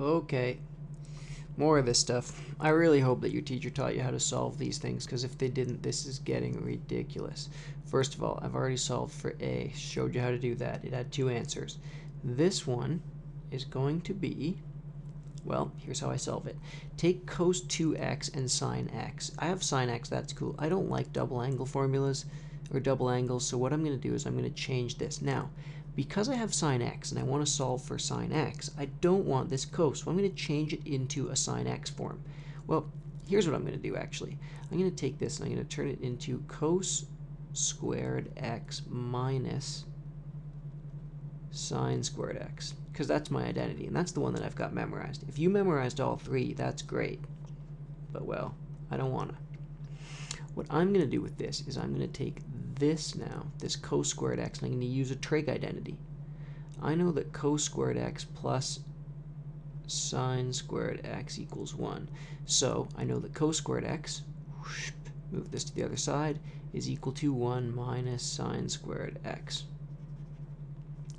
Okay, more of this stuff. I really hope that your teacher taught you how to solve these things, because if they didn't, this is getting ridiculous. First of all, I've already solved for A, showed you how to do that. It had 2 answers. This one is going to be, well, here's how I solve it. Take cos 2x and sine x. I have sine x, that's cool. I don't like double angle formulas or double angles, so what I'm going to do is I'm going to change this. Now, because I have sine x and I want to solve for sine x, I don't want this cos, so I'm going to change it into a sine x form. Well, here's what I'm going to do actually. I'm going to take this and I'm going to turn it into cos squared x minus sine squared x, because that's my identity, and that's the one that I've got memorized. If you memorized all 3, that's great, but well, I don't want to. What I'm going to do with this is I'm going to take this now, this cos squared x, and I'm going to use a trig identity. I know that cos squared x plus sine squared x equals 1. So I know that cos squared x, whoosh, move this to the other side, is equal to 1 minus sine squared x.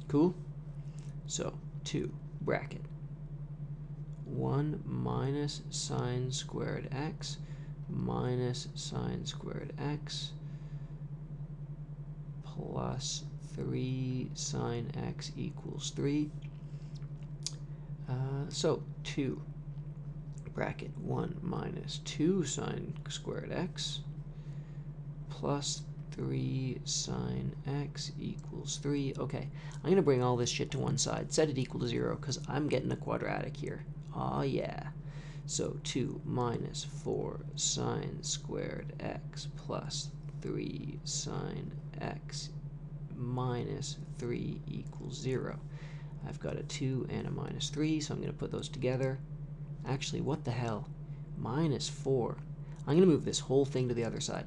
Cool? So 2 bracket 1 minus sine squared x minus sine squared x plus 3 sine x equals 3. So 2 bracket 1 minus 2 sine squared x plus 3 sine x equals 3. Okay, I'm going to bring all this shit to one side, set it equal to 0, because I'm getting a quadratic here. Aw, yeah. So 2 minus 4 sine squared x plus 3 sine x minus 3 equals 0. I've got a 2 and a minus 3, so I'm going to put those together. Actually, what the hell? Minus 4. I'm going to move this whole thing to the other side.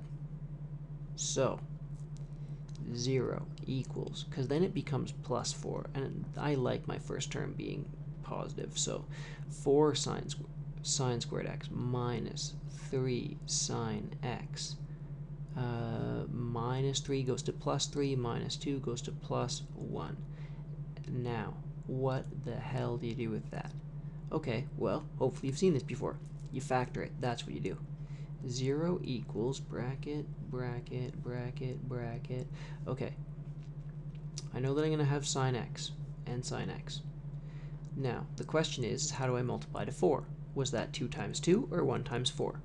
So 0 equals, because then it becomes plus 4, and I like my first term being positive, so 4 sine squared x minus 3 sine x. Minus 3 goes to plus 3, minus 2 goes to plus 1. Now, what the hell do you do with that? Okay, well, hopefully you've seen this before. You factor it, that's what you do. 0 equals bracket, bracket, bracket, bracket. Okay, I know that I'm going to have sine x and sine x. Now, the question is, how do I multiply to 4? Was that 2 times 2 or 1 times 4?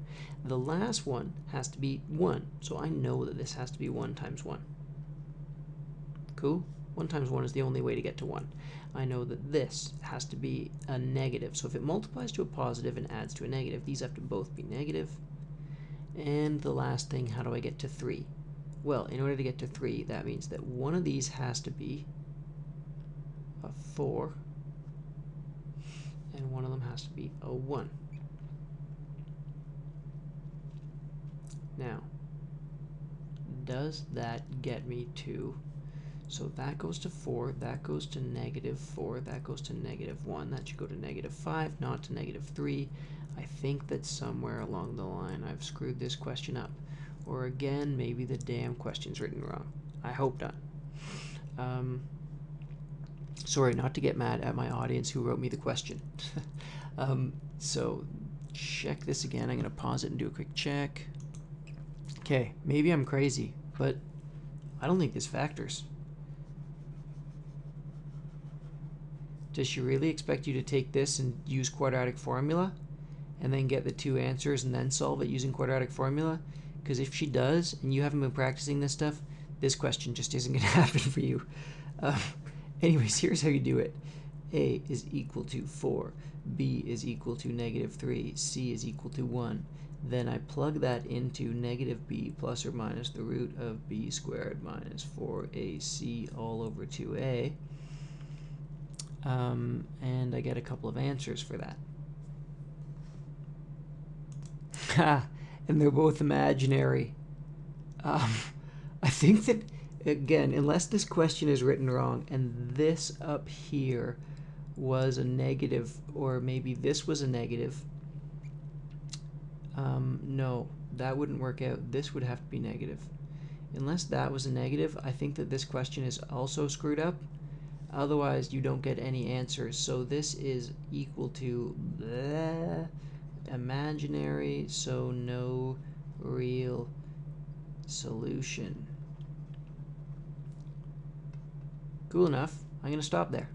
The last one has to be 1, so I know that this has to be 1 times 1. Cool? 1 times 1 is the only way to get to 1. I know that this has to be a negative, so if it multiplies to a positive and adds to a negative, these have to both be negative. And the last thing, how do I get to 3? Well, in order to get to 3, that means that one of these has to be a 4, and one of them has to be a 1. Now, does that get me to, so that goes to 4, that goes to negative 4, that goes to negative 1, that should go to negative 5, not to negative 3. I think that somewhere along the line I've screwed this question up. Or again, maybe the damn question's written wrong. I hope not. Sorry, not to get mad at my audience who wrote me the question. So check this again. I'm going to pause it and do a quick check. Okay, maybe I'm crazy, but I don't think this factors. Does she really expect you to take this and use quadratic formula and then get the 2 answers and then solve it using quadratic formula? Because if she does and you haven't been practicing this stuff, this question just isn't going to happen for you. Anyways, here's how you do it. A is equal to 4, B is equal to negative 3, C is equal to 1. Then I plug that into negative b plus or minus the root of b squared minus 4ac all over 2a. And I get a couple of answers for that. Ha! And they're both imaginary. I think that, again, unless this question is written wrong and this up here was a negative, or maybe this was a negative, no, that wouldn't work out. This would have to be negative. Unless that was a negative, I think that this question is also screwed up. Otherwise, you don't get any answers. So this is equal to bleh, imaginary, so no real solution. Cool enough. I'm going to stop there.